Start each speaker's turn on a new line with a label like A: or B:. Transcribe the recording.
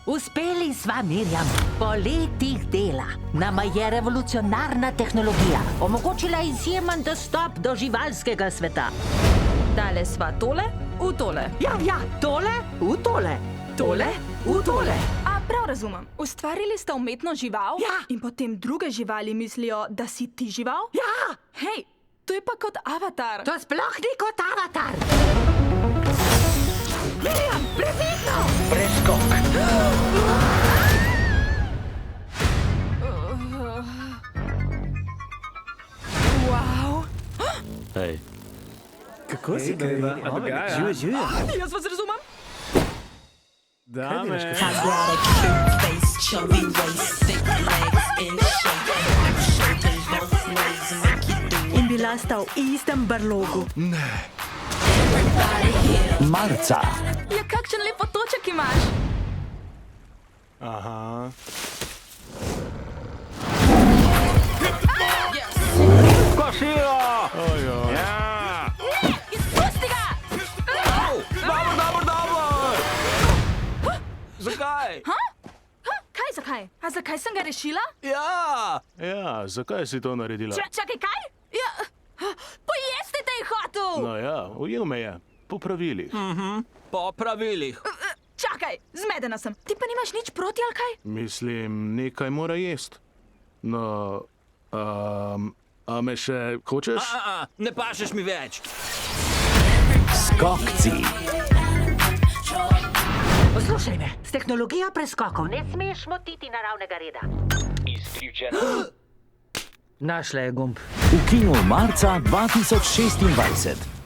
A: Uspeli sva, Mirjam. Po letih dela nama je revolucionarna tehnologija omogočila izjemen dostop do živalskega sveta.
B: Dale sva tole v tole.
A: Ja, tole v tole. Tole v tole.
B: A prav razumem, ustvarili sta umetno žival?
A: Ja.
B: In potem druge živali mislijo, da si ti žival?
A: Ja,
B: Hej, to je pa kot Avatar.
A: to sploh ni kot Avatar. Mirjam, previdno! Preskok.
B: Wow.
C: Hej,
D: Kako si ga? Živijo, živijo.
B: Jaz vas razumem.
D: Dame.
E: Hydraulic cute face, chubby waist, thick legs in shape. Shoulders both ways, make you do
F: In bila sta v istem brlogu.
G: Marca.
B: Ja, kakšen lep otoček imaš.
D: Aha. Košilo! Ojoj. Ja.
B: Izpusti ga!
D: Dobro. Zakaj?
B: Kaj, zakaj? A zakaj sem ga rešila?
D: Ja. Ja, zakaj si to naredila?
B: Čakaj, kaj? Ja, pojesti te je hotel!
D: No ja, ujel me je. Po pravilih.
C: po pravilih.
B: Čakaj, zmedena sem. Ti pa nimaš nič proti, ali kaj?
D: Mislim, nekaj mora jest. No, a me še hočeš?
C: Ne pašeš mi več.
G: Skokci.
A: Poslušaj me, s tehnologijo preskokov ne smeš motiti naravnega reda.
H: Izključeno.
A: Našla je gumb.
G: V kinu marca 2026.